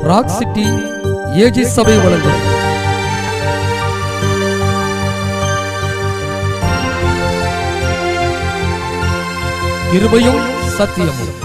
Rock city AG சபை வழங்கும் கிருபையும் சத்தியமும்.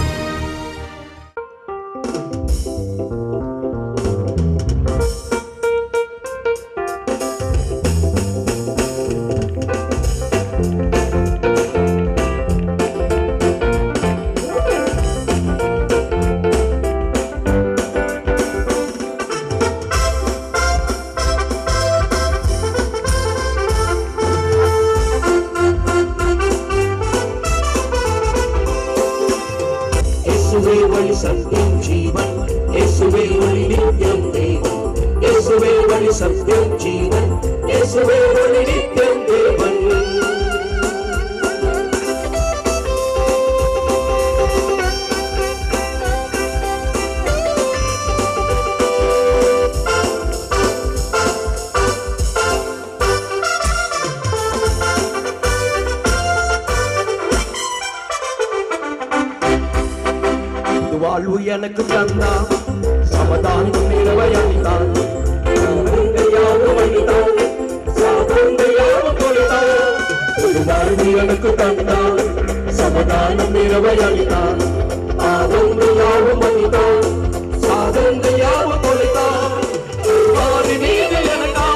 இயேசுவே வழி சத்தியம் ஜீவன், இயேசுவே வழி நித்தியம் தேவன், இயேசுவே வழி சத்தியம் ஜீவன், இயேசுவே வழி நித்தியம் தேவன். வாழ்வு எனக்கு தந்தான், சமாதானம் நிலவை அளித்தான், யாவும் அளித்தான், சாபங்கள் தொலைத்தான். வாழ்வு எனக்கு தந்தான், சமாதானம் நிலவை அளித்தான், பாவங்கள் யாவும் அளித்தான், சாபங்கள் யாவும் தொலைத்தான். கல்வாரி மீது எனக்கா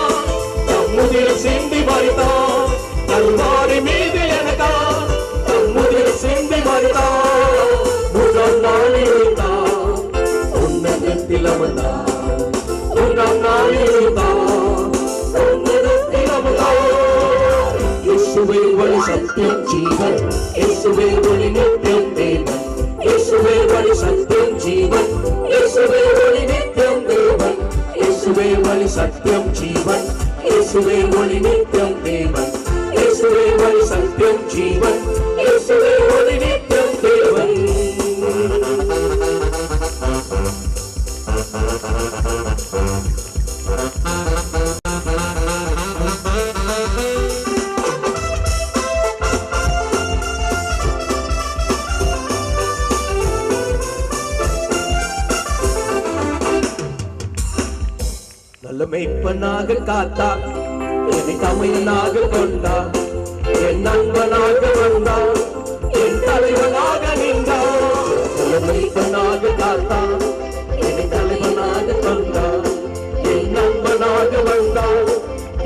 தம்முதில் சிந்தி மறித்தான், கல்வாரி மீது எனக்கா தம்முதில் சிந்தி மறித்தான். இயேசுவே வழி சத்தியம் ஜீவன், இயேசுவே வழி நித்தியம் தேவன், இயேசுவே வழி சத்தியம் ஜீவன், இயேசுவே வழி நித்தியம் தேவன், இயேசுவே வழி சத்தியம் ஜீவன், இயேசுவே வழி நித்தியம் தேவன், இயேசுவே வழி சத்தியம் ஜீவன், இயேசுவே வழி நித்தியம் தேவன். நல்ல மெய்ப்பனாக காத்தார், என்னை தமிழனாக கொண்டார், என் நண்பனாக வந்தார், என் தலைவனாக நின்றார். நல்ல மெய்ப்பனாக காத்தார், என்னை தலைவனாக கொண்டார், என் நண்பனாக வந்தார்,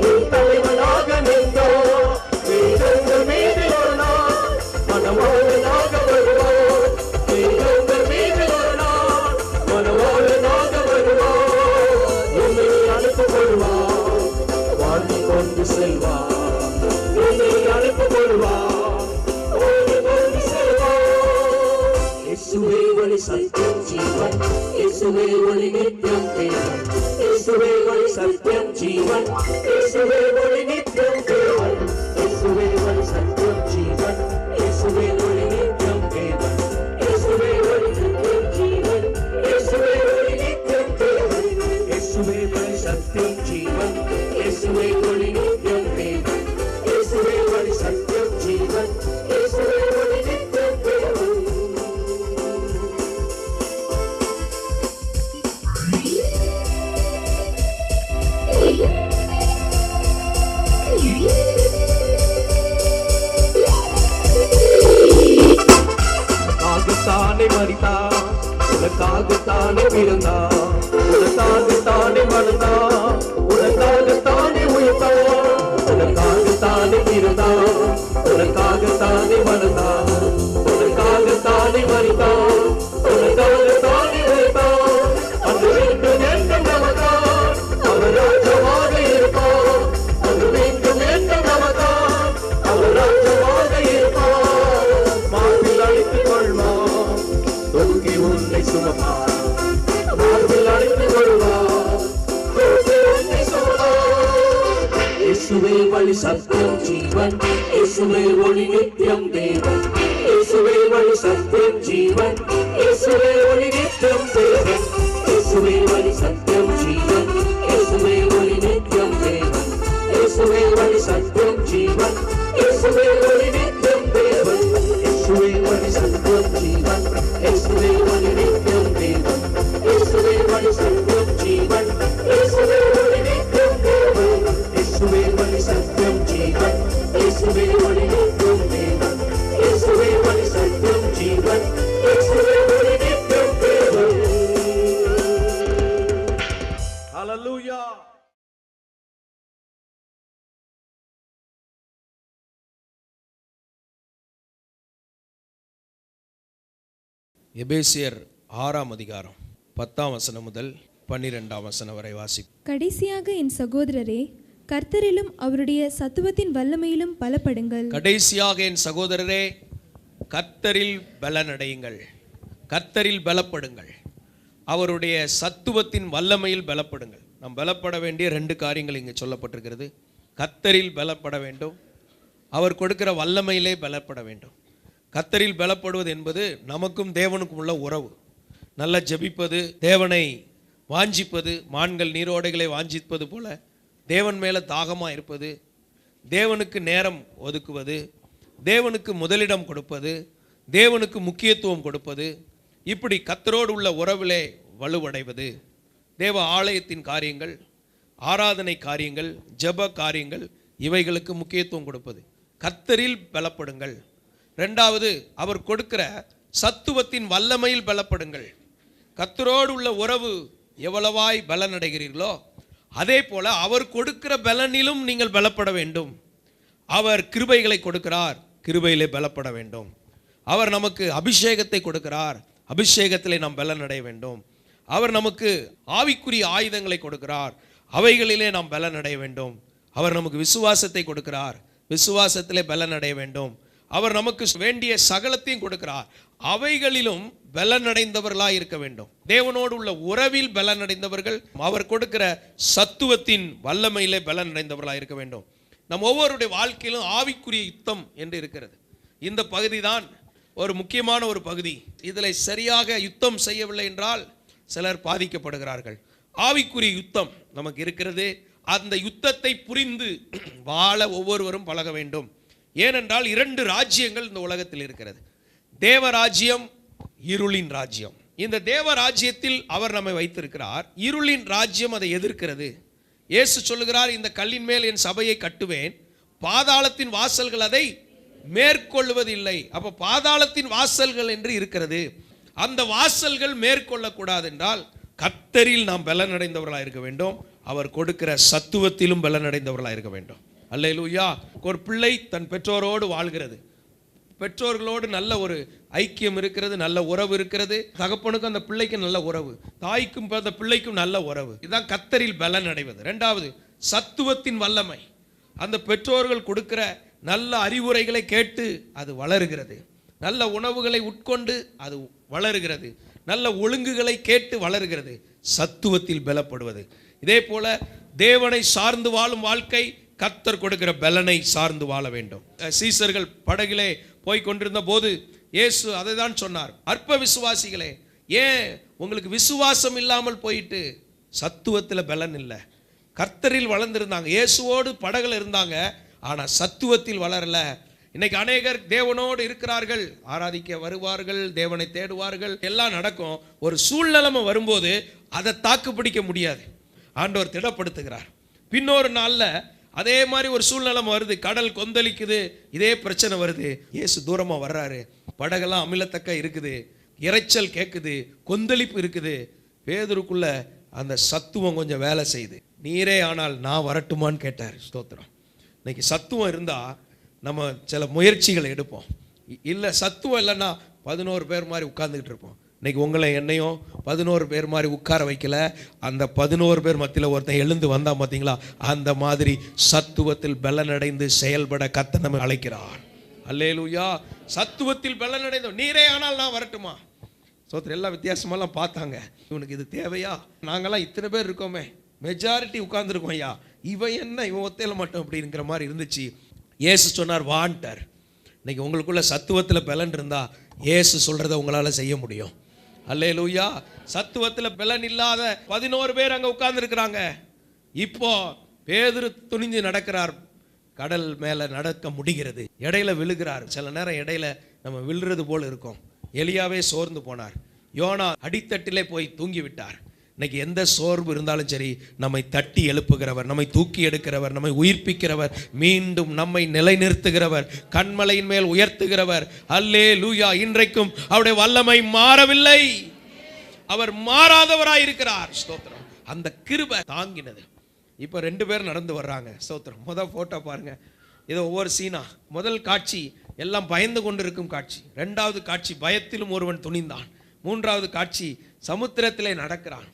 என் தலைவனாக நின்றார். வேதங்கள் மீது ஒரு நாள் மனவாளனாக வருவார், வேதங்கள் மீது ஒரு நாள் மனவாளனாக வருவார். வாழ்ந்து கொண்டு செல்வார், என்னை அழைப்பு கொள்வார், ஓடி கொண்டு செல்வார். இயேசுவே வழி சத்தியம் ஜீவன், இயேசுவே வழி நித்தியம் தேவன், இயேசுவே வழி சத்தியம் ஜீவன், இயேசுவே வழி நித்தியம் தேவன், இயேசுவே வழி சத்தியம் ஜீவன், இயேசுவே வழி நித்தியம் தேவன், இயேசுவே வழி சத்தியம் ஜீவன், இயேசுவே வழி நித்தியம் தேவன், இயேசுவே வழி சத்தியம் ஜீவன், இயேசுவே வழி நித்தியம் தேவன், இயேசுவே வழி சத்தியம் ஜீவன், இயேசுவே வழி நித்தியம் தேவன். உனக்காகத்தானே மரித்தான், உனக்காகத்தானே பிறந்தான், உனக்காகத்தானே வளர்ந்தான், உனக்காகத்தானே உயிர்த்தான், உனக்காகத்தானே பிறந்தான், உனக்காகத்தானே வளர்ந்தான், உனக்காகத்தானே மரித்தான், உனக்காகத்தானே உயிர்த்தான். அது வேண்டும் என்றும் நமதான் அவர் ராஜ்யமாக இருப்பார், அது வேண்டும் என்றும் நமதான் அவர் ராஜ்யமாக இருப்பார். மார்பில் அழைத்துக் கொள்வார், தொங்கி உன்னை சுமப்பார், மார்பில் அழைத்துக் கொள்வார், தொங்கி உன்னை சுமப்பார். இயேசுவே வழி சத்தியம் ஜீவன், இயேசுவே ஒளி நித்தியம் தேவன், இயேசுவே வழி சத்தியம் ஜீவன், இயேசுவே ஒளி நித்தியம் தேவன், இயேசுவே வழி சத்தியம் ஜீவன், இயேசுவே ஒளி நித்தியம் தேவன், இயேசுவே வழி சத்தியம் ஜீவன், இயேசுவே ஒளி நித்தியம் தேவன், இயேசுவே வழி சத்தியம் ஜீவன், இயேசுவே ஒளி நித்தியம் தேவன், இயேசுவே வழி சத்தியம் இயேசுவே ஒளி நித்தம் தேவை. ஹல்லேலூயா. எபேசியர் 6ஆம் அதிகாரம் 10ஆம் வசனம் முதல் 12ஆம் வசனம் வரை வாசி. கடைசியாக என் சகோதரரே, கர்த்தரிலும் அவருடைய சத்துவத்தின் வல்லமையிலும் பலப்படுங்கள். கடைசியாக என் சகோதரரே, கர்த்தரில் பலனடையுங்கள், கர்த்தரில் பலப்படுங்கள், அவருடைய சத்துவத்தின் வல்லமையில் பலப்படுங்கள். நாம் பலப்பட வேண்டிய 2 காரியங்கள் இங்கே சொல்லப்பட்டிருக்கிறது. கர்த்தரில் பலப்பட வேண்டும், அவர் கொடுக்கிற வல்லமையிலே பலப்பட வேண்டும். கர்த்தரில் பலப்படுவது என்பது நமக்கும் தேவனுக்கும் உள்ள உறவு. நல்லா ஜெபிப்பது, தேவனை வாஞ்சிப்பது, மான்கள் நீரோடைகளை வாஞ்சிப்பது போல தேவன் மேலே தாகமாக இருப்பது, தேவனுக்கு நேரம் ஒதுக்குவது, தேவனுக்கு முதலிடம் கொடுப்பது, தேவனுக்கு முக்கியத்துவம் கொடுப்பது, இப்படி கர்த்தரோடு உள்ள உறவிலே வலுவடைவது, தேவ ஆலயத்தின் காரியங்கள், ஆராதனை காரியங்கள், ஜெப காரியங்கள், இவைகளுக்கு முக்கியத்துவம் கொடுப்பது. கர்த்தரில் பலப்படுங்கள். 2வது, அவர் கொடுக்கிற சத்துவத்தின் வல்லமையில் பலப்படுங்கள். கர்த்தரோடு உள்ள உறவு எவ்வளவாய் பலனடைகிறீர்களோ அதே போல அவர் கொடுக்கிற பலனிலும் நீங்கள் பலப்பட வேண்டும். அவர் கிருபைகளை கொடுக்கிறார், கிருபையிலே பலப்பட வேண்டும். அவர் நமக்கு அபிஷேகத்தை கொடுக்கிறார், அபிஷேகத்திலே நாம் பலனடைய வேண்டும். அவர் நமக்கு ஆவிக்குரிய ஆயுதங்களை கொடுக்கிறார், அவைகளிலே நாம் பலனடைய வேண்டும். அவர் நமக்கு விசுவாசத்தை கொடுக்கிறார், விசுவாசத்திலே பலனடைய வேண்டும். அவர் நமக்கு வேண்டிய சகலத்தையும் கொடுக்கிறார், அவைகளிலும் பலனடைந்தவர்களாக இருக்க வேண்டும். தேவனோடு உள்ள உறவில் பலனடைந்தவர்கள், அவர் கொடுக்கிற சத்துவத்தின் வல்லமையிலே பலனடைந்தவர்களாக இருக்க வேண்டும். நம் ஒவ்வொருடைய வாழ்க்கையிலும் ஆவிக்குரிய யுத்தம் என்று இருக்கிறது. இந்த பகுதி தான் ஒரு முக்கியமான ஒரு பகுதி. இதில் சரியாக யுத்தம் செய்யவில்லை என்றால் சிலர் பாதிக்கப்படுகிறார்கள். ஆவிக்குரிய யுத்தம் நமக்கு இருக்கிறது. அந்த யுத்தத்தை புரிந்து வாழ ஒவ்வொருவரும் பழக வேண்டும். ஏனென்றால் 2 ராஜ்யங்கள் இந்த உலகத்தில் இருக்கிறது. தேவராஜ்யம், இருளின் ராஜ்யம். இந்த தேவராஜ்யத்தில் அவர் நம்மை வைத்திருக்கிறார், இருளின் ராஜ்யம் அதை எதிர்க்கிறது. இயேசு சொல்லுகிறார், இந்த கல்லின் மேல் என் சபையை கட்டுவேன், பாதாளத்தின் வாசல்கள் அதை மேற்கொள்வதில்லை. அப்போ பாதாளத்தின் வாசல்கள் என்று இருக்கிறது. அந்த வாசல்கள் மேற்கொள்ளக்கூடாது என்றால் கர்த்தரில் நாம் பலனடைந்தவர்களாக இருக்க வேண்டும். அவர் கொடுக்கிற சத்துவத்திலும் பலனடைந்தவர்களாக இருக்க வேண்டும். அல்லேலூயா. ஒரு பிள்ளை தன் பெற்றோரோடு வாழ்கிறது, பெற்றோர்களோடு நல்ல ஒரு ஐக்கியம் இருக்கிறது, நல்ல உறவு இருக்கிறது. தகப்பனுக்கும் அந்த பிள்ளைக்கு நல்ல உறவு, தாய்க்கும் அந்த பிள்ளைக்கும் நல்ல உறவு. இதுதான் கர்த்தரில் பலன் அடைவது. 2வது, சத்துவத்தின் வல்லமை. அந்த பெற்றோர்கள் கொடுக்கிற நல்ல அறிவுரைகளை கேட்டு அது வளருகிறது, நல்ல உணவுகளை உட்கொண்டு அது வளருகிறது, நல்ல ஒழுங்குகளை கேட்டு வளருகிறது. சத்துவத்தில் பலப்படுவது. இதே போல தேவனை சார்ந்து வாழும் வாழ்க்கை, கர்த்தர் கொடுக்கிற பலனை சார்ந்து வாழ வேண்டும். சீசர்கள் படகிலே போய் கொண்டிருந்த போது இயேசு அதை தான் சொன்னார், அற்ப விசுவாசிகளே, ஏன் உங்களுக்கு விசுவாசம் இல்லாமல் போயிட்டு? சத்துவத்தில் பலன் இல்லை. கர்த்தரில் வளர்ந்திருந்தாங்க, இயேசுவோடு படகுல இருந்தாங்க, ஆனால் சத்துவத்தில் வளரல. இன்னைக்கு அநேகர் தேவனோடு இருக்கிறார்கள், ஆராதிக்க வருவார்கள், தேவனை தேடுவார்கள், எல்லாம் நடக்கும். ஒரு சூழ்நிலைமை வரும்போது அதை தாக்கு பிடிக்க முடியாது, ஆண்டவர் திடப்படுத்துகிறார். பின்னொரு நாளில் அதே மாதிரி ஒரு சூழ்நிலை வருது, கடல் கொந்தளிக்குது, இதே பிரச்சனை வருது. இயேசு தூரமாக வர்றாரு, படகெல்லாம் அமிலத்தக்க இருக்குது, இறைச்சல் கேட்குது, கொந்தளிப்பு இருக்குது. பேதுருக்குள்ள அந்த சத்துவம் கொஞ்சம் வேலை செய்யுது. நீரே ஆனால் நான் வரட்டுமான்னு கேட்டார். ஸ்தோத்திரம். இன்னைக்கு சத்துவம் இருந்தால் நம்ம சில முயற்சிகளை எடுப்போம். இல்லை சத்துவம் இல்லைன்னா 11 பேர் மாதிரி உட்கார்ந்துக்கிட்டு இருப்போம். இன்னைக்கு உங்களை என்னையும் 11 பேர் மாதிரி உட்கார வைக்கல, அந்த 11 பேர் மத்தியில் ஒருத்தன் எழுந்து வந்தான் பார்த்தீங்களா, அந்த மாதிரி சத்துவத்தில் பலனடைந்து செயல்பட கர்த்தர் நம்மை அழைக்கிறார். அல்லேலூயா. சத்துவத்தில் பலனடைந்த நீரே ஆனால் நான் வரட்டுமா? சோத்திரம். எல்லாம் வித்தியாசமெல்லாம் பார்த்தாங்க. இவனுக்கு இது தேவையா? நாங்கள்லாம் இத்தனை பேர் இருக்கோமே, மெஜாரிட்டி உட்கார்ந்துருக்கோம், ஐயா இவன் என்ன இவன் ஒத்தையில மட்டும் அப்படிங்கிற மாதிரி இருந்துச்சு. இயேசு சொன்னார் வாண்டார். இன்னைக்கு உங்களுக்குள்ள சத்துவத்தில் பலன் இருந்தால் இயேசு சொல்கிறத உங்களால் செய்ய முடியும். அல்லேலூயா. சத்துவத்தில் பலன் இல்லாத 11 பேர் அங்கே உட்கார்ந்துருக்கிறாங்க. இப்போ பேதுரு துணிஞ்சு நடக்கிறார், கடல் மேலே நடக்க முடிகிறது, இடையில விழுகிறார். சில நேரம் இடையில நம்ம விழுறது போல் இருக்கும். எலியாவே சோர்ந்து போனார், யோனா அடித்தட்டிலே போய் தூங்கி விட்டார். இன்னைக்கு எந்த சோர்வு இருந்தாலும் சரி, நம்மை தட்டி எழுப்புகிறவர், நம்மை தூக்கி எடுக்கிறவர், நம்மை உயிர்ப்பிக்கிறவர், மீண்டும் நம்மை நிலைநிறுத்துகிறவர், கண்மலையின் மேல் உயர்த்துகிறவர். அல்லேலூயா. இன்றைக்கும் அவருடைய வல்லமை மாறவில்லை, அவர் மாறாதவராயிருக்கிறார். ஸ்தோத்திரம். அந்த கிருபை தாங்கினது. இப்போ 2 பேர் நடந்து வர்றாங்க. ஸ்தோத்திரம். முதல் போட்டோ பாருங்க. இது ஒவ்வொரு சீனா. முதல் காட்சி எல்லாம் பயந்து கொண்டிருக்கும் காட்சி. 2வது காட்சி பயத்திலும் ஒருவன் துணிந்தான். 3வது காட்சி சமுத்திரத்திலே நடக்கிறான்.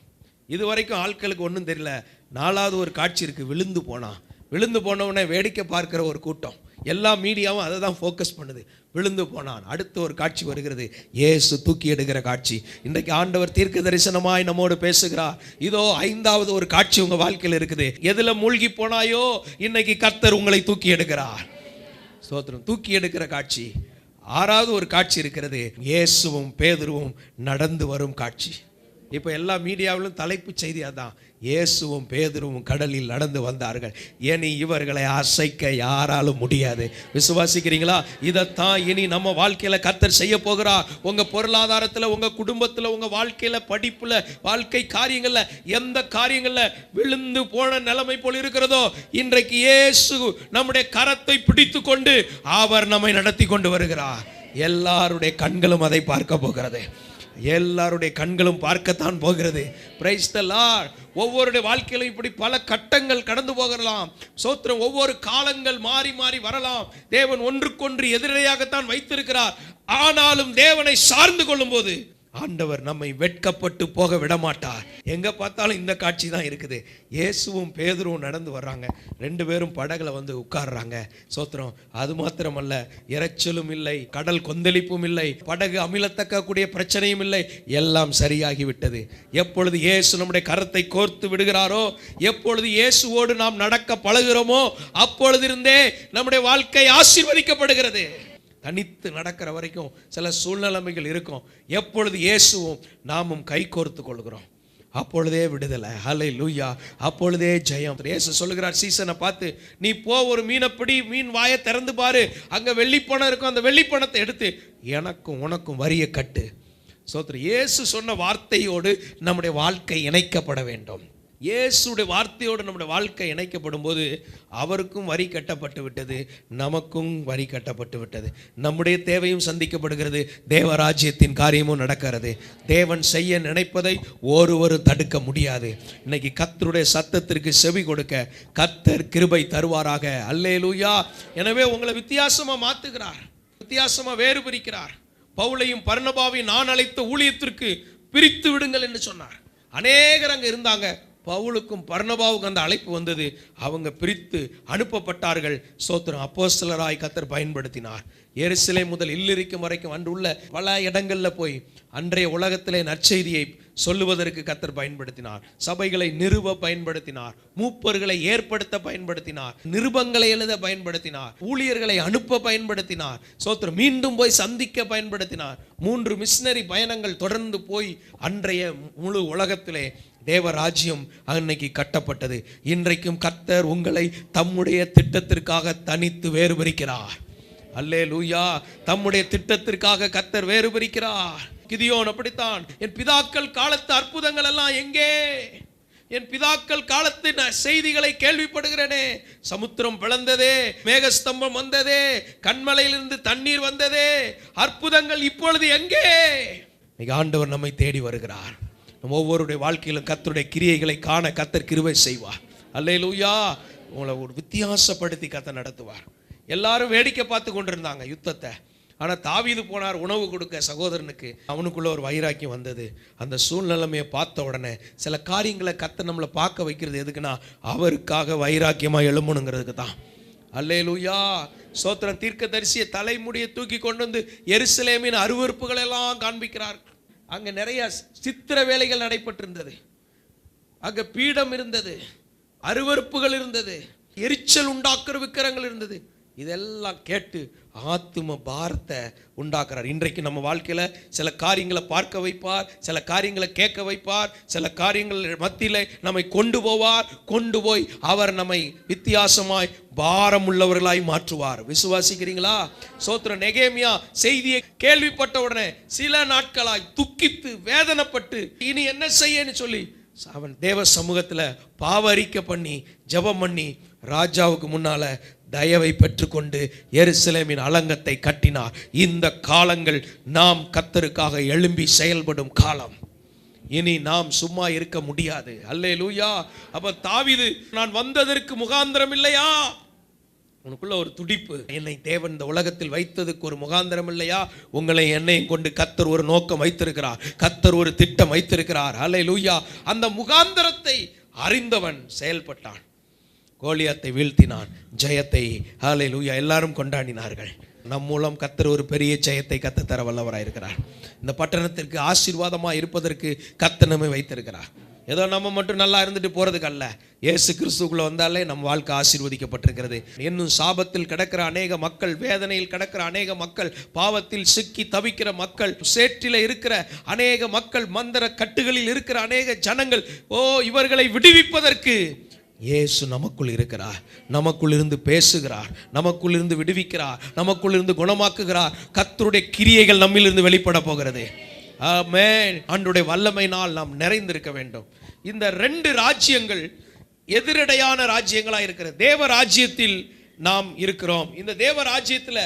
இதுவரைக்கும் ஆட்களுக்கு ஒன்றும் தெரியல. 4வது ஒரு காட்சி இருக்கு, விழுந்து போனான். விழுந்து போனவனை வேடிக்கை பார்க்கிற ஒரு கூட்டம், எல்லா மீடியாவும் அதை தான் ஃபோக்கஸ் பண்ணுது. விழுந்து போனான். அடுத்த ஒரு காட்சி வருகிறது, இயேசு தூக்கி எடுக்கிற காட்சி. இன்றைக்கு ஆண்டவர் தீர்க்க தரிசனமாய் நம்மோடு பேசுகிறார். இதோ 5வது ஒரு காட்சி உங்க வாழ்க்கையில் இருக்குது. எதுல மூழ்கி போனாயோ இன்னைக்கு கர்த்தர் உங்களை தூக்கி எடுக்கிறார். ஸ்தோத்திரம். தூக்கி எடுக்கிற காட்சி. 6வது ஒரு காட்சி இருக்கிறது, இயேசுவும் பேதுருவும் நடந்து வரும் காட்சி. இப்போ எல்லா மீடியாவிலும் தலைப்பு செய்தி அதான், இயேசுவும் பேதுருவும் கடலில் நடந்து வந்தார்கள், இனி இவர்களை அசைக்க யாராலும் முடியாது. விசுவாசிக்கிறீங்களா? இதைத்தான் இனி நம்ம வாழ்க்கையில் கர்த்தர் செய்ய போகிறார். உங்கள் பொருளாதாரத்தில், உங்கள் குடும்பத்தில், உங்கள் வாழ்க்கையில், படிப்பில், வாழ்க்கை காரியங்களில், எந்த காரியங்களில் விழுந்து போன நிலைமை போல் இருக்கிறதோ, இன்றைக்கு இயேசு நம்முடைய கரத்தை பிடித்து கொண்டு அவர் நம்மை நடத்தி கொண்டு வருகிறார். எல்லாருடைய கண்களும் அதை பார்க்க போகிறது. எல்லாருடைய கண்களும் பார்க்கத்தான் போகிறது. Praise the Lord. ஒவ்வொருடைய வாழ்க்கையிலும் இப்படி பல கட்டங்கள் கடந்து போகலாம். சோத்திரம். ஒவ்வொரு காலங்கள் மாறி மாறி வரலாம். தேவன் ஒன்றுக்கொன்று எதிரடையாகத்தான் வைத்திருக்கிறார். ஆனாலும் தேவனை சார்ந்து கொள்ளும் போது ஆண்டவர் நம்மை வெட்கப்பட்டு போக விட மாட்டார். எங்க பார்த்தாலும் இந்த காட்சி தான் இருக்குது. இயேசுவும் பேதுருவும் நடந்து வர்றாங்க. 2 பேரும் படகுல வந்து உட்கார்றாங்க. சோத்திரம். அது மாத்திரமல்ல, இரைச்சலும் இல்லை, கடல் கொந்தளிப்பும் இல்லை, படகு அமிலத்தக்க கூடிய பிரச்சனையும் இல்லை. எல்லாம் சரியாகி விட்டது. எப்பொழுது இயேசு நம்முடைய கரத்தை கோர்த்து விடுகிறாரோ, எப்பொழுது இயேசுவோடு நாம் நடக்க பழகுகிறோமோ, அப்பொழுதிருந்தே நம்முடைய வாழ்க்கை ஆசீர்வதிக்கப்படுகிறது. தனித்து நடக்கிற வரைக்கும் சில சூழ்நிலைமைகள் இருக்கும். எப்பொழுது இயேசுவும் நாமும் கை கோர்த்து கொள்கிறோம், அப்பொழுதே விடுதலை. ஹல்லேலூயா. அப்பொழுதே ஜெயம். இயேசு சொல்லுகிறார் சீசனை பார்த்து, நீ போ, ஒரு மீனை பிடி, மீன் வாயை திறந்து பாரு, அங்க வெள்ளிப்பணம் இருக்கும், அந்த வெள்ளிப்பணத்தை எடுத்து எனக்கும் உனக்கும் வரிய கட்டு. சோத்திரம். இயேசு சொன்ன வார்த்தையோடு நம்முடைய வாழ்க்கை இணைக்கப்பட வேண்டும். இயேசுடைய வார்த்தையோடு நம்முடைய வாழ்க்கை இணைக்கப்படும் போது அவருக்கும் வரி கட்டப்பட்டு விட்டது, நமக்கும் வரி கட்டப்பட்டு விட்டது. நம்முடைய தேவையும் சந்திக்கப்படுகிறது, தேவராஜ்யத்தின் காரியமும் நடக்கிறது. தேவன் செய்ய நினைப்பதை ஒருவரும் தடுக்க முடியாது. இன்னைக்கு கர்த்தருடைய சத்தத்திற்கு செவி கொடுக்க கர்த்தர் கிருபை தருவாராக. அல்லேலூயா. எனவே உங்களை வித்தியாசமா மாத்துகிறார், வித்தியாசமா வேறு பிரிக்கிறார். பவுலையும் பர்னபாவையும் நான் அழைத்த ஊழியத்திற்கு பிரித்து விடுங்கள் என்று சொன்னார். அநேகர் அங்க இருந்தாங்க. பவுலுக்கும் பர்னபாவுக்கும் அந்த அழைப்பு வந்தது. அவங்க பிரித்து அனுப்பப்பட்டார்கள். ஸ்தோத்திரம். அப்போஸ்தலராய் கர்த்தர் பயன்படுத்தினார். எருசலேம் முதல் இல்லிரிக்கும் வரைக்கும் அன்றுள்ள பல இடங்களில் போய் அன்றைய உலகத்திலே நற்செய்தியை சொல்லுவதற்கு கர்த்தர் பயன்படுத்தினார். சபைகளை நிறுவ பயன்படுத்தினார். மூப்பர்களை ஏற்படுத்த பயன்படுத்தினார். நிருபங்களை எழுத பயன்படுத்தினார். ஊழியர்களை அனுப்ப பயன்படுத்தினார். ஸ்தோத்திரம். மீண்டும் போய் சந்திக்க பயன்படுத்தினார். 3 மிஷனரி பயணங்கள் தொடர்ந்து போய் அன்றைய முழு உலகத்திலே தேவராஜ்யம் அன்னைக்கு கட்டப்பட்டது. இன்றைக்கும் கர்த்தர் உங்களை தம்முடைய திட்டத்திற்காக தனித்து வேறு பிரிக்கிறார். அல்லேலூயா. தம்முடைய திட்டத்திற்காக கர்த்தர் வேறு பிரிக்கிறார். கிதியோன் அப்படித்தான். என் பிதாக்கள் காலத்து அற்புதங்கள் எல்லாம் எங்கே? என் பிதாக்கள் காலத்தின் செய்திகளை கேள்விப்படுகிறேனே. சமுத்திரம் பிளந்ததே, மேகஸ்தம்பம் வந்ததே, கண்மலையிலிருந்து தண்ணீர் வந்ததே, அற்புதங்கள் இப்பொழுது எங்கே? ஆண்டவர் நம்மை தேடி வருகிறார். நம்ம ஒவ்வொருடைய வாழ்க்கையிலும் கர்த்தருடைய கிரியைகளை காண கர்த்தர் கிருபை செய்வார். அல்லேலூயா. உங்களை ஒரு வித்தியாசப்படுத்தி கர்த்தர் நடத்துவார். எல்லாரும் வேடிக்கை பார்த்து கொண்டிருந்தாங்க யுத்தத்தை. ஆனால் தாவீது போனார் உணவு கொடுக்க சகோதரனுக்கு. அவனுக்குள்ள ஒரு வைராக்கியம் வந்தது. அந்த சூழ்நிலைமையை பார்த்த உடனே சில காரியங்களை கர்த்தர் நம்மளை பார்க்க வைக்கிறது எதுக்குன்னா, அவருக்காக வைராக்கியமாக எழும்பணுங்கிறதுக்கு தான். அல்லேலூயா. ஸ்தோத்திரம். தீர்க்கதரிசியை தலைமுடியை தூக்கி கொண்டு வந்து எருசலேமின் அருவருப்புகள் எல்லாம் காண்பிக்கிறார். அங்கே நிறைய சித்திர வேலைகள் நடைபெற்றிருந்தது. அங்கே பீடம் இருந்தது, அருவருப்புகள் இருந்தது, எரிச்சல் உண்டாக்குற விக்கிரங்கள் இருந்தது. இதெல்லாம் கேட்டு ஆத்தும பாரத்தை உண்டாக்குறார். இன்றைக்கு நம்ம வாழ்க்கையில் சில காரியங்களை பார்க்க வைப்பார், சில காரியங்களை கேட்க வைப்பார், சில காரியங்கள் மத்தியில் நம்மை கொண்டு போவார். கொண்டு போய் அவர் நம்மை வித்தியாசமாய் பாரம் உள்ளவர்களாய் மாற்றுவார். விசுவாசிக்கிறீங்களா? சோத்திரம். நெகேமியா செய்தியை கேள்விப்பட்ட உடனே சில நாட்களாய் துக்கித்து வேதனைப்பட்டு இனி என்ன செய்யன்னு சொல்லி அவன் தேவ சமூகத்தில் பாவரிக்கை பண்ணி ஜெபம் பண்ணி ராஜாவுக்கு முன்னால தயவை பெற்றுக்கொண்டு எருசலேமின் அலங்கத்தை கட்டினார். இந்த காலங்கள் நாம் கர்த்தருக்காக எழும்பி செயல்படும் காலம். இனி நாம் சும்மா இருக்க முடியாது. அல்லேலூயா. அப்ப தாவீது, நான் வந்ததற்கு முகாந்திரம் இல்லையா? உனக்குள்ள ஒரு துடிப்பு, என்னை தேவன் இந்த உலகத்தில் வைத்ததுக்கு ஒரு முகாந்திரம் இல்லையா? உங்களை என்னையும் கொண்டு கர்த்தர் ஒரு நோக்கம் வைத்திருக்கிறார், கர்த்தர் ஒரு திட்டம் வைத்திருக்கிறார். அல்லேலூயா. அந்த முகாந்திரத்தை அறிந்தவன் செயல்பட்டான், கோலியாத்தை வீழ்த்தினான், ஜெயத்தை அல்லேலூயா எல்லாரும் கொண்டாடினார்கள். நம் மூலம் கர்த்தர் ஒரு பெரிய ஜெயத்தை கர்த்தர் தர வல்லவராயிருக்கிறார். இந்த பட்டணத்திற்கு ஆசீர்வாதமாக இருப்பதற்கு கர்த்தர் நம்மை வைத்திருக்கிறார். ஏதோ நம்ம மட்டும் நல்லா இருந்துட்டு போறதுக்கு அல்ல. இயேசு கிறிஸ்துக்குள்ள வந்தாலே நம் வாழ்க்கை ஆசீர்வதிக்கப்பட்டிருக்கிறது. இன்னும் சாபத்தில் கிடக்கிற அநேக மக்கள், வேதனையில் கிடக்கிற அநேக மக்கள், பாவத்தில் சிக்கி தவிக்கிற மக்கள், சேற்றில இருக்கிற அநேக மக்கள், மந்திர கட்டுகளில் இருக்கிற அநேக ஜனங்கள், இவர்களை விடுவிப்பதற்கு இயேசு நமக்குள் இருக்கிறார், நமக்குள் இருந்து பேசுகிறார், நமக்குள் இருந்து விடுவிக்கிறார், நமக்குள் இருந்து குணமாக்குகிறார். கர்த்தருடைய கிரியைகள் நம்மிலிருந்து வெளிப்பட போகிறது. ஆமென். ஆண்டவருடைய வல்லமையினால் நாம் நிறைந்திருக்க வேண்டும். இந்த 2 ராஜ்யங்கள் எதிரடையான ராஜ்யங்களா இருக்கிறது. தேவ ராஜ்யத்தில் நாம் இருக்கிறோம். இந்த தேவ ராஜ்யத்தில்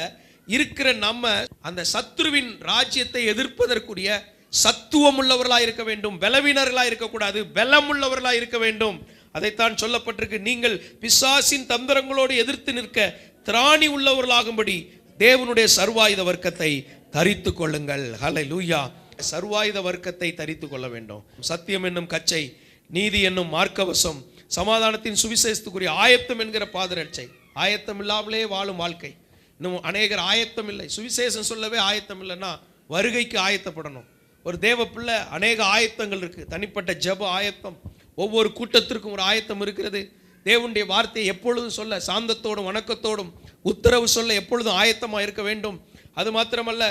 இருக்கிற நம்ம அந்த சத்துருவின் ராஜ்யத்தை எதிர்ப்பதற்குரிய சத்துவம் உள்ளவர்களா இருக்க வேண்டும். பலவீனர்களா இருக்கக்கூடாது, பலம் உள்ளவர்களா இருக்க வேண்டும். அதைத்தான் சொல்லப்பட்டிருக்கு, நீங்கள் பிசாசின் தந்திரங்களோடு எதிர்த்து நிற்க திராணி உள்ளவர்களாகும்படி தேவனுடைய சர்வாயுத வர்க்கத்தை தரித்து கொள்ளுங்கள். ஹல்லேலூயா. சர்வாயுத வர்க்கத்தை தரித்து கொள்ள வேண்டும். சத்தியம் என்னும் கச்சை, நீதி என்னும் மார்க்கவசம், சமாதானத்தின் சுவிசேஷத்துக்குரிய ஆயத்தம் என்கிற பாதரட்சை. ஆயத்தம் இல்லாமலே வாழும் வாழ்க்கை. இன்னும் அநேகர் ஆயத்தம் இல்லை. சுவிசேஷம் சொல்லவே ஆயத்தம் இல்லைன்னா வருகைக்கு ஆயத்தப்படணும். ஒரு தேவ பிள்ளை அநேக ஆயத்தங்கள் இருக்கு. தனிப்பட்ட ஜெப ஆயத்தம், ஒவ்வொரு கூட்டத்திற்கும் ஒரு ஆயத்தம் இருக்கிறது. தேவனுடைய வார்த்தையை எப்பொழுதும் சொல்ல சாந்தத்தோடும் வணக்கத்தோடும் உத்தரவு சொல்ல எப்பொழுதும் ஆயத்தமாக இருக்க வேண்டும். அது மாத்திரமல்ல,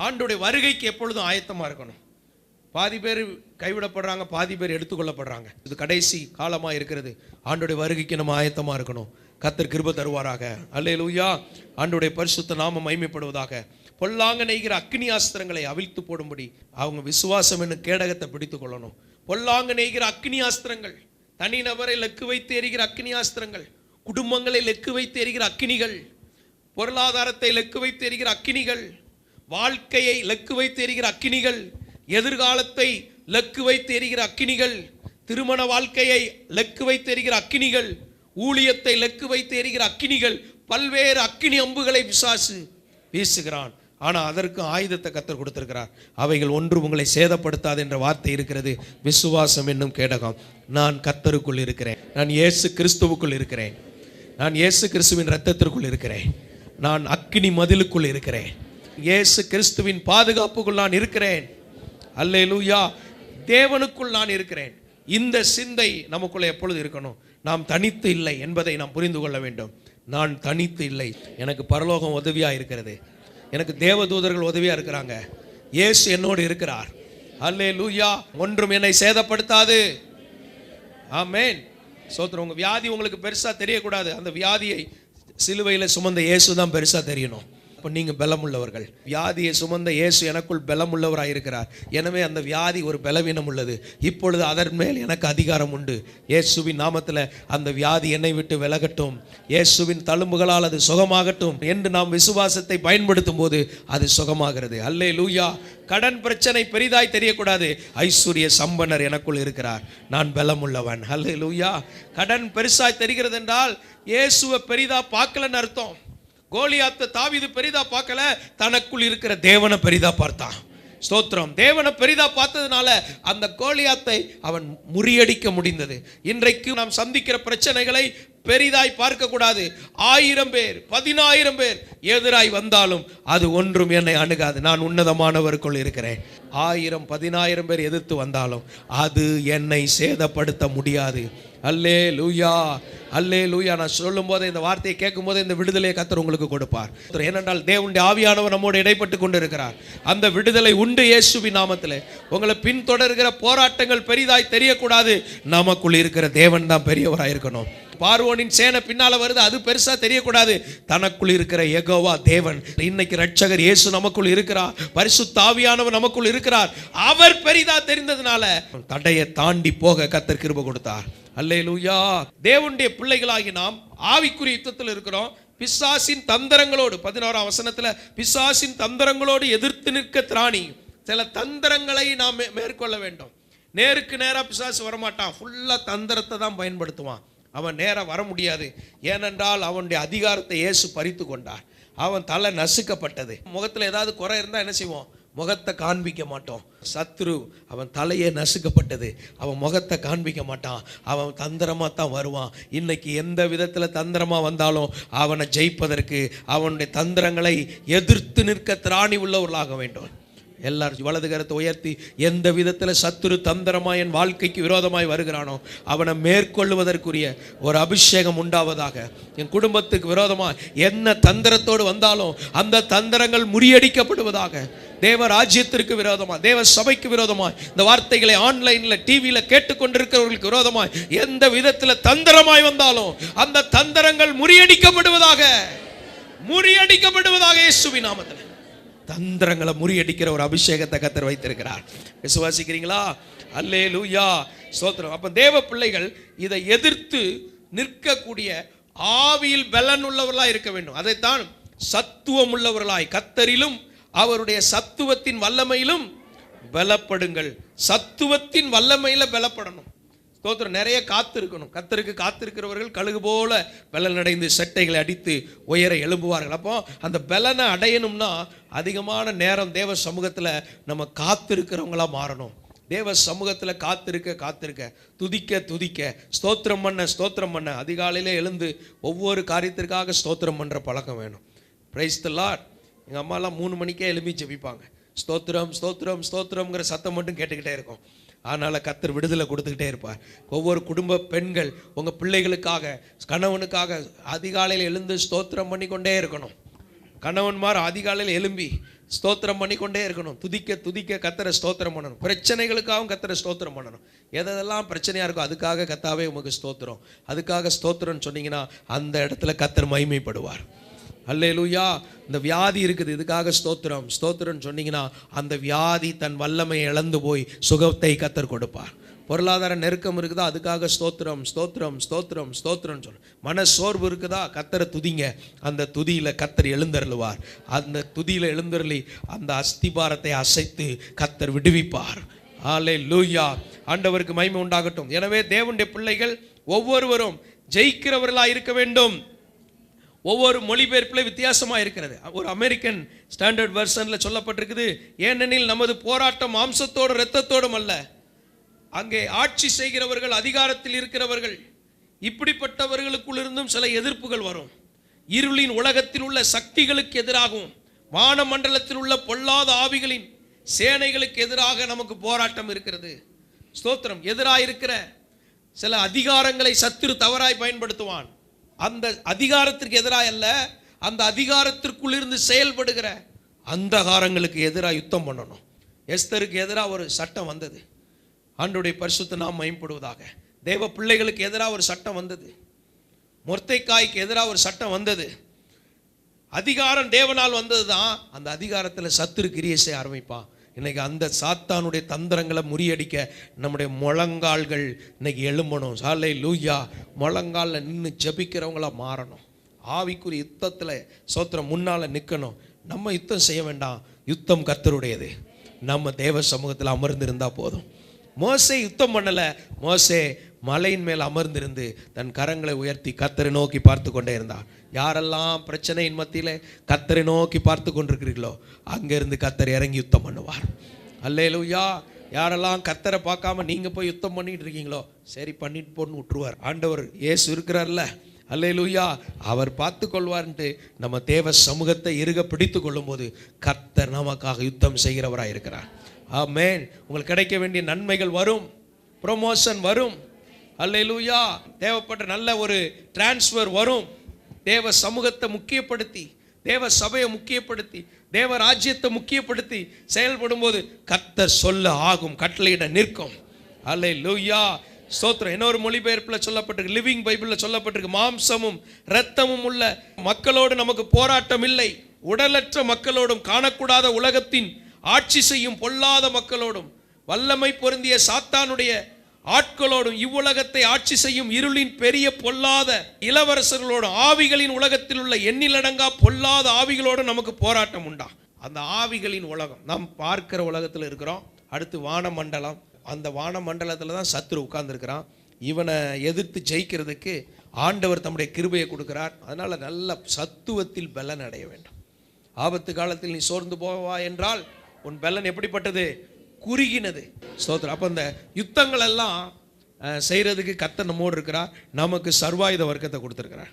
ஆண்டோடைய வருகைக்கு எப்பொழுதும் ஆயத்தமாக இருக்கணும். பாதி பேர் கைவிடப்படுறாங்க, பாதி பேர் எடுத்துக்கொள்ளப்படுறாங்க. இது கடைசி காலமாக இருக்கிறது. ஆண்டோடைய வருகைக்கு நம்ம ஆயத்தமாக இருக்கணும். கர்த்தர் கிருபை தருவாராக. அல்லேலூயா. ஆண்டோடைய பரிசுத்த நாமம் மகிமைப்படுவதாக. பொல்லாங்க நெய்கிற அக்கினி ஆஸ்திரங்களை அவிழ்த்து போடும்படி அவங்க விசுவாசம் என்னும் கேடகத்தை பிடித்து கொள்ளணும். பொல்லாங்க நெய்கிற அக்கினி ஆஸ்திரங்கள், தனிநபரை லெக்கு வைத்து எறிகிற அக்கினி ஆஸ்திரங்கள், குடும்பங்களை லெக்கு வைத்து எறிகிற அக்கினிகள், பொருளாதாரத்தை லெக்கு வைத்து எறிகிற அக்கினிகள், வாழ்க்கையை லெக்கு வைத்து எறிகிற அக்கினிகள், எதிர்காலத்தை லெக்கு வைத்து எறிகிற அக்கினிகள், திருமண வாழ்க்கையை லெக்கு வைத்து எறிகிற அக்கினிகள், ஊழியத்தை லெக்கு வைத்து எறிகிற அக்கினிகள், பல்வேறு அக்கினி அம்புகளை பிசாசு வீசுகிறான். ஆனால் அதற்கு ஆயுதத்தை கர்த்தர் கொடுத்திருக்கிறார். அவைகள் ஒன்று உங்களை சேதப்படுத்தாது என்ற வார்த்தை இருக்கிறது. விசுவாசம் என்னும் கேடகம். நான் கர்த்தருக்குள் இருக்கிறேன், நான் இயேசு கிறிஸ்துவுக்குள் இருக்கிறேன், நான் இயேசு கிறிஸ்துவின் இரத்தத்திற்குள் இருக்கிறேன், நான் அக்கினி மதிலுக்குள் இருக்கிறேன், இயேசு கிறிஸ்துவின் பாதுகாப்புக்குள் நான் இருக்கிறேன். அல்லேலூயா. தேவனுக்குள் நான் இருக்கிறேன். இந்த சிந்தை நமக்குள்ள எப்பொழுது இருக்கணும். நாம் தனித்து இல்லை என்பதை நாம் புரிந்து கொள்ள வேண்டும். நான் தனித்து இல்லை, எனக்கு பரலோகம் உதவியா இருக்கிறது, எனக்கு தேவதூதர்கள் உதவியா இருக்கிறாங்க, இயேசு என்னோடு இருக்கிறார். அல்லேலூயா. ஒன்றும் என்னை சேதப்படுத்தாது. ஆமென். சோத்திரம். உங்க வியாதி உங்களுக்கு பெருசா தெரியக்கூடாது. அந்த வியாதியை சிலுவையில் சுமந்த இயேசு தான் பெருசா தெரியணும். அப்போ நீங்கள் பலமுள்ளவர்கள். வியாதியை சுமந்த இயேசு எனக்குள் பலமுள்ளவராக இருக்கிறார். எனவே அந்த வியாதி ஒரு பலவீனம் உள்ளது. இப்பொழுது அதன் மேல் எனக்கு அதிகாரம் உண்டு. இயேசுவின் நாமத்தில் அந்த வியாதி என்னை விட்டு விலகட்டும், இயேசுவின் தழும்புகளால் அது சுகமாகட்டும் என்று நாம் விசுவாசத்தை பயன்படுத்தும் போது அது சுகமாகிறது. அல்லேலூயா. கடன் பிரச்சனை பெரிதாய் தெரியக்கூடாது. ஐஸ்வர்ய சம்பனர் எனக்குள் இருக்கிறார், நான் பலமுள்ளவன். அல்லேலூயா. கடன் பெருசாய் தெரிகிறது என்றால் இயேசுவை பெரிதா பார்க்கலன்னு அர்த்தம். கோலியாத்தை தாவீது பெரிதா பார்க்கல, தனக்குள் இருக்கிற தேவனை பெரிதா பார்த்தான். ஸ்தோத்திரம். தேவனை பெரிதா பார்த்ததுனால அந்த கோலியாத்தை அவன் முறியடிக்க முடிந்தது. இன்றைக்கு நாம் சந்திக்கிற பிரச்சனைகளை பெரிதாய் பார்க்க கூடாது. 1000 பேர் 10000 பேர் எதிராய் வந்தாலும் அது ஒன்றும் என்னை அணுகாது. நான் உன்னதமானவருக்குள் இருக்கிறேன். 1000 10000 பேர் எதிர்த்து வந்தாலும் அது என்னை சேதப்படுத்த முடியாது. அல்லேலூயா. அல்லேலூயா. நான் சொல்லும் போதே, இந்த வார்த்தையை கேட்கும் போதே இந்த விடுதலையை கர்த்தர் உங்களுக்கு கொடுப்பார். ஏனென்றால் தேவனுடைய ஆவியானவர் நம்மோடு இடைப்பட்டு கொண்டு இருக்கிறார். அந்த விடுதலை உண்டு இயேசுவின் நாமத்தில். உங்களை பின்தொடர்கிற போராட்டங்கள் பெரிதாய் தெரியக்கூடாது. நமக்குள் இருக்கிற தேவன் தான் பெரியவராக இருக்கணும். பார்வோனின் சேனை பின்னால வருது, அது பெருசா தெரியக்கூடாது. தனக்குள் இருக்கிற யெகோவா தேவன், இன்னைக்கு ரட்சகர் இயேசு நமக்குள் இருக்கிறார், பரிசுத்த ஆவியானவர் நமக்குள் இருக்கிறார், அவர் பெரிதா தெரிந்ததுனால தடையை தாண்டி போக கர்த்தர் கிருபை கொடுத்தார். அல்லேலூயா. தேவனுடைய பிள்ளைகளாகி நாம் ஆவிக்குரிய யுத்தத்தில் இருக்கிறோம். பிசாசின் தந்திரங்களோடு 11ஆம் வசனத்துல பிசாசின் தந்திரங்களோடு எதிர்த்து நிற்க திராணி. சில தந்திரங்களை நாம் மேற்கொள்ள வேண்டும். நேருக்கு நேராக பிசாசு வரமாட்டான், ஃபுல்லா தந்திரத்தை தான் பயன்படுத்துவான். அவன் நேராக வர முடியாது. ஏனென்றால் அவனுடைய அதிகாரத்தை இயேசு பறித்து கொண்டார். அவன் தலை நசுக்கப்பட்டது. முகத்தில் ஏதாவது குறை இருந்தால் என்ன செய்வோம்? முகத்தை காண்பிக்க மாட்டோம். சத்ரு அவன் தலையே நசுக்கப்பட்டது, அவன் முகத்தை காண்பிக்க மாட்டான், அவன் தந்திரமாக தான் வருவான். இன்னைக்கு எந்த விதத்தில் தந்திரமாக வந்தாலும் அவனை ஜெயிப்பதற்கு அவனுடைய தந்திரங்களை எதிர்த்து நிற்க திராணி உள்ளவர்களாக வேண்டும். எல்லாரும் வலது கரத்தை உயர்த்தி, எந்த விதத்தில் சத்துரு தந்திரமாய் என் வாழ்க்கைக்கு விரோதமாய் வருகிறானோ அவனை மேற்கொள்வதற்குரிய ஒரு அபிஷேகம் உண்டாவதாக. என் குடும்பத்துக்கு விரோதமாய் என்ன தந்திரத்தோடு வந்தாலும் அந்த தந்திரங்கள் முறியடிக்கப்படுவதாக. தேவ ராஜ்யத்திற்கு விரோதமாய், தேவ சபைக்கு விரோதமாய், இந்த வார்த்தைகளை ஆன்லைன்ல டிவியில கேட்டுக்கொண்டிருக்கிறவர்களுக்கு விரோதமாய் எந்த விதத்தில் தந்திரமாய் வந்தாலும் அந்த தந்திரங்கள் முறியடிக்கப்படுவதாக, முறியடிக்கப்படுவதாக. இயேசுவின் நாமத்தில் தந்திரங்களை முறியடிக்கிற ஒரு அபிஷேகத்தை கர்த்தர் வைத்திருக்கிறார். விசுவாசிக்கிறீங்களா? அல்லேலூயா, ஸ்தோத்திரம். அப்ப தேவ பிள்ளைகள் இதை எதிர்த்து நிற்கக்கூடிய ஆவியில் பலன் உள்ளவர்களாய் இருக்க வேண்டும். அதைத்தான் சத்துவம் உள்ளவர்களாய், கர்த்தரிலும் அவருடைய சத்துவத்தின் வல்லமையிலும் பலப்படுங்கள். சத்துவத்தின் வல்லமையில பலப்படணும். ஸ்தோத்திரம். நிறைய காத்து இருக்கணும். கர்த்தருக்கு காத்திருக்கிறவர்கள் கழுகு போல பலன் அடைந்து சட்டைகளை அடித்து உயர எழும்புவார்கள். அப்போ அந்த பலனை அடையணும்னா அதிகமான நேரம் தேவ சமூகத்தில் நம்ம காத்திருக்கிறவங்களா மாறணும். தேவ சமூகத்தில் காத்திருக்க துதிக்க ஸ்தோத்திரம் பண்ண அதிகாலையிலே எழுந்து ஒவ்வொரு காரியத்திற்காக ஸ்தோத்திரம் பண்ணுற பழக்கம் வேணும். Praise the Lord. எங்கள் அம்மாலாம் 3 மணிக்கே எழுப்பி ஜெபிப்பாங்க. ஸ்தோத்திரம்ங்கிற சத்தம் மட்டும் கேட்டுக்கிட்டே இருக்கும். அதனால் கர்த்தர் விடுதலை கொடுத்துக்கிட்டே இருப்பார். ஒவ்வொரு குடும்ப பெண்கள் உங்கள் பிள்ளைகளுக்காக, கணவனுக்காக அதிகாலையில் எழுந்து ஸ்தோத்திரம் பண்ணிக்கொண்டே இருக்கணும். கணவன்மார் அதிகாலையில் எழும்பி ஸ்தோத்திரம் பண்ணிக்கொண்டே இருக்கணும். துதிக்க கர்த்தரை ஸ்தோத்திரம் பண்ணணும். பிரச்சனைகளுக்காகவும் கர்த்தரை ஸ்தோத்திரம் பண்ணணும். எதெல்லாம் பிரச்சனையாக இருக்கோ அதுக்காக கர்த்தாவே உமக்கு ஸ்தோத்திரம், அதுக்காக ஸ்தோத்திரம்னு சொன்னீங்கன்னா அந்த இடத்துல கர்த்தர் மகிமைப்படுவார். அல்லேலூயா. இந்த வியாதி இருக்குது, இதுக்காக ஸ்தோத்திரம்னு சொன்னீங்கன்னா அந்த வியாதி தன் வல்லமை இழந்து போய் சுகத்தை கர்த்தர் கொடுப்பார். பொருளாதார நெருக்கம் இருக்குதா, அதுக்காக ஸ்தோத்திரம் சொல்லு. மன சோர்வு இருக்குதா, கர்த்தரை துதிங்க. அந்த துதியில் கர்த்தர் எழுந்தருளுவார். அந்த துதியில் எழுந்தருளி அந்த அஸ்திபாரத்தை அசைத்து கர்த்தர் விடுவிப்பார். அல்லேலூயா. ஆண்டவருக்கு மகிமை உண்டாகட்டும். எனவே தேவனுடைய பிள்ளைகள் ஒவ்வொருவரும் ஜெயிக்கிறவர்களாக இருக்க வேண்டும். ஒவ்வொரு மொழிபெயர்ப்பில் வித்தியாசமாக இருக்கிறது. ஒரு அமெரிக்கன் ஸ்டாண்டர்ட் வெர்ஷனில் சொல்லப்பட்டிருக்குது, ஏனெனில் நமது போராட்டம் மாம்சத்தோடும் இரத்தத்தோடும் அல்ல. அங்கே ஆட்சி செய்கிறவர்கள், அதிகாரத்தில் இருக்கிறவர்கள், இப்படிப்பட்டவர்களுக்குள் இருந்தும் சில எதிர்ப்புகள் வரும். இருளின் உலகத்தில் உள்ள சக்திகளுக்கு எதிராகவும் வான மண்டலத்தில் உள்ள பொல்லாத ஆவிகளின் சேனைகளுக்கு எதிராக நமக்கு போராட்டம் இருக்கிறது. ஸ்தோத்திரம். எதிராக இருக்கிற சில அதிகாரங்களை சத்துரு தவறாய் பயன்படுத்துவான். அந்த அதிகாரத்திற்கு எதிராக அல்ல, அந்த அதிகாரத்திற்குள் இருந்து செயல்படுகிற அந்தகாரங்களுக்கு எதிராக யுத்தம் பண்ணணும். எஸ்தருக்கு எதிராக ஒரு சட்டம் வந்தது. ஆண்டவருடைய பரிசுத்த நாமம் மகிமைப்படுவதாக. தேவ பிள்ளைகளுக்கு எதிராக ஒரு சட்டம் வந்தது. மொர்தெக்காய்க்கு எதிராக ஒரு சட்டம் வந்தது. அதிகாரம் தேவனால் வந்தது தான். அந்த அதிகாரத்தில் சத்துரு கிரியை செய்ய ஆரம்பிப்பான். இன்னைக்கு அந்த சாத்தானுடைய தந்திரங்களை முறியடிக்க நம்முடைய முழங்கால்கள் இன்னைக்கு எழும்பணும். அல்லேலூயா. முழங்காலில் நின்று ஜெபிக்கிறவங்களா மாறணும். ஆவிக்குரிய யுத்தத்தில் சோத்திரம் முன்னால் நிற்கணும். நம்ம யுத்தம் செய்ய வேண்டாம், யுத்தம் கர்த்தருடையது. நம்ம தேவ சமூகத்தில் அமர்ந்திருந்தா போதும். மோசே யுத்தம் பண்ணலை. மோசே மலையின் மேல் அமர்ந்திருந்து தன் கரங்களை உயர்த்தி கர்த்தரை நோக்கி பார்த்து கொண்டே இருந்தார். யாரெல்லாம் பிரச்சனையின் மத்தியில் கர்த்தரை நோக்கி பார்த்து கொண்டிருக்கிறீர்களோ அங்கேருந்து கர்த்தர் இறங்கி யுத்தம் பண்ணுவார். அல்லேலூயா. யாரெல்லாம் கர்த்தரை பார்க்காம நீங்கள் போய் யுத்தம் பண்ணிட்டு இருக்கீங்களோ, சரி பண்ணிட்டு போன்னு விட்டுருவார். ஆண்டவர் இயேசு இருக்கிறார்ல, அல்லேலூயா, அவர் பார்த்து கொள்வார்ன்ட்டு நம்ம தேவ சமூகத்தை இறுக பிடித்து கொள்ளும் போது கர்த்தர் நமக்காக யுத்தம் செய்கிறவராக இருக்கிறார். ஆமென். உங்களுக்கு கிடைக்க வேண்டிய நன்மைகள் வரும், ப்ரொமோஷன் வரும். அல்லேலூயா. தேவைப்பட்ட நல்ல ஒரு டிரான்ஸ்ஃபர் வரும். தேவ சமூகத்தை முக்கியப்படுத்தி, தேவ சபையை முக்கியப்படுத்தி, தேவ ராஜ்யத்தை முக்கியப்படுத்தி செயல்படும் போது கர்த்தர் சொல்ல ஆகும், கட்டளையிட நிற்கும். அல்லேலூயா. ஸ்தோத்திரம். இன்னொரு மொழிபெயர்ப்புல சொல்லப்பட்டிருக்கு, லிவிங் பைபிள்ல சொல்லப்பட்டிருக்கு, மாம்சமும் இரத்தமும் உள்ள மக்களோடு நமக்கு போராட்டம் இல்லை, உடலற்ற மக்களோடும் காணக்கூடாத உலகத்தின் ஆட்சி செய்யும் பொல்லாத மக்களோடும் வல்லமை பொருந்திய சாத்தானுடைய ஆட்களோடும் இவ்வுலகத்தை ஆட்சி செய்யும் இருளின் பெரிய பொல்லாத இளவரசர்களோடும் ஆவிகளின் உலகத்தில் உள்ள எண்ணிலடங்கா பொல்லாத ஆவிகளோடும் நமக்கு போராட்டம் உண்டா. அந்த ஆவிகளின் உலகம், நாம் பார்க்கிற உலகத்தில் இருக்கிறோம். அடுத்து வானமண்டலம், அந்த வானமண்டலத்தில் தான் சத்துரு உட்கார்ந்துருக்கிறான். இவனை எதிர்த்து ஜெயிக்கிறதுக்கு ஆண்டவர் தம்முடைய கிருபையை கொடுக்கிறார். அதனால நல்ல சத்துவத்தில் பலன் அடைய வேண்டும். ஆபத்து காலத்தில் நீ சோர்ந்து போவா என்றால் உன் பலன் எப்படிப்பட்டது? குறுகினது. ஸ்தோத்திரம். அப்போ இந்த யுத்தங்கள் எல்லாம் செய்கிறதுக்கு கர்த்தர் நம்மோடு இருக்கிறார். நமக்கு சர்வாயுத வர்க்கத்தை கொடுத்துருக்கிறார்.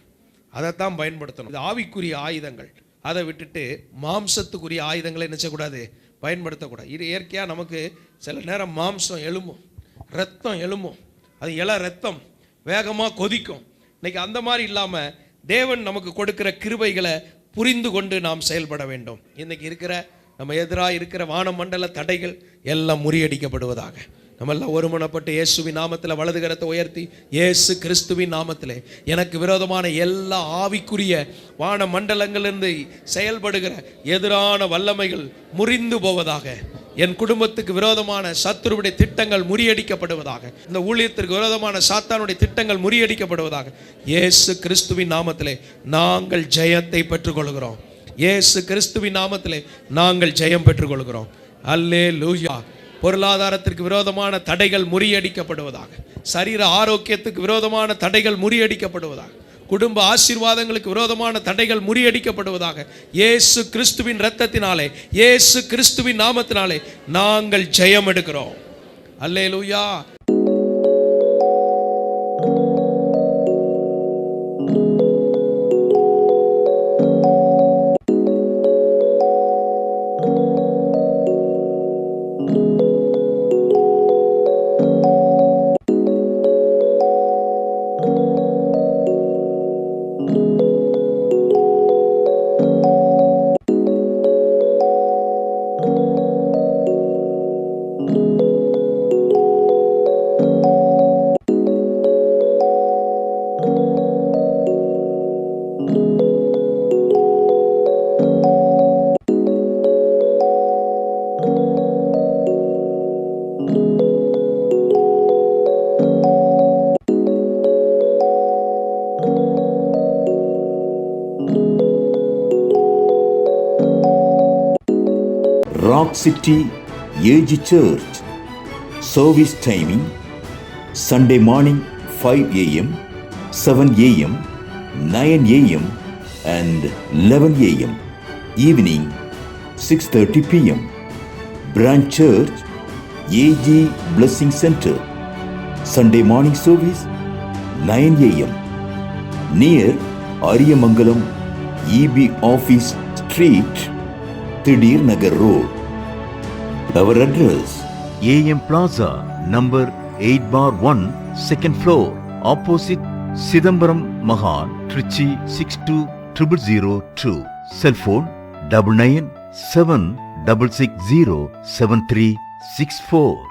அதைத்தான் பயன்படுத்தணும். இது ஆவிக்குரிய ஆயுதங்கள். அதை விட்டுட்டு மாம்சத்துக்குரிய ஆயுதங்களை என்ன செய்யக்கூடாது? பயன்படுத்தக்கூடாது. இது இயற்கையாக நமக்கு சில நேரம் மாம்சம் எழும்பும், ரத்தம் எழும்பும், அது ரத்தம் வேகமாக கொதிக்கும். இன்னைக்கு அந்த மாதிரி இல்லாமல் தேவன் நமக்கு கொடுக்கிற கிருபைகளை புரிந்து கொண்டு நாம் செயல்பட வேண்டும். இன்னைக்கு இருக்கிற நம்ம எதிராக இருக்கிற வானமண்டல தடைகள் எல்லாம் முறியடிக்கப்படுவதாக. நம்ம எல்லாம் ஒருமனப்பட்டு இயேசுவின் நாமத்தில் வலது கரத்தை உயர்த்தி, இயேசு கிறிஸ்துவின் நாமத்தில் எனக்கு விரோதமான எல்லா ஆவிக்குரிய வான மண்டலங்களிலிருந்து செயல்படுகிற எதிரான வல்லமைகள் முறிந்து போவதாக. என் குடும்பத்துக்கு விரோதமான சத்துருவுடைய திட்டங்கள் முறியடிக்கப்படுவதாக. இந்த ஊழியத்திற்கு விரோதமான சாத்தானுடைய திட்டங்கள் முறியடிக்கப்படுவதாக. இயேசு கிறிஸ்துவின் நாமத்திலே நாங்கள் ஜெயத்தை பெற்றுக்கொள்கிறோம். இயேசு கிறிஸ்துவின் நாமத்திலே நாங்கள் ஜெயம் பெற்றுக்கொள்கிறோம். அல்லேலூயா. பொருளாதாரத்திற்கு விரோதமான தடைகள் முறியடிக்கப்படுவதாக. சரீர ஆரோக்கியத்துக்கு விரோதமான தடைகள் முறியடிக்கப்படுவதாக. குடும்ப ஆசீர்வாதங்களுக்கு விரோதமான தடைகள் முறியடிக்கப்படுவதாக. இயேசு கிறிஸ்துவின் இரத்தத்தினாலே, இயேசு கிறிஸ்துவின் நாமத்தினாலே நாங்கள் ஜெயம் எடுக்கிறோம். அல்லேலூயா. Rock City AG Church. Service timing: Sunday morning 5 a.m., 7 a.m., 9 a.m. and 11 a.m. Evening 6:30 p.m. Branch Church AG Blessing Center. Sunday morning service 9 a.m. near Ariyamangalam EB Office Street, Thidir Nagar Road. Our address: AM Plaza, number 8/1, second floor, opposite Sidambaram Mahal, Trichy 620002. Cell phone 9976607364.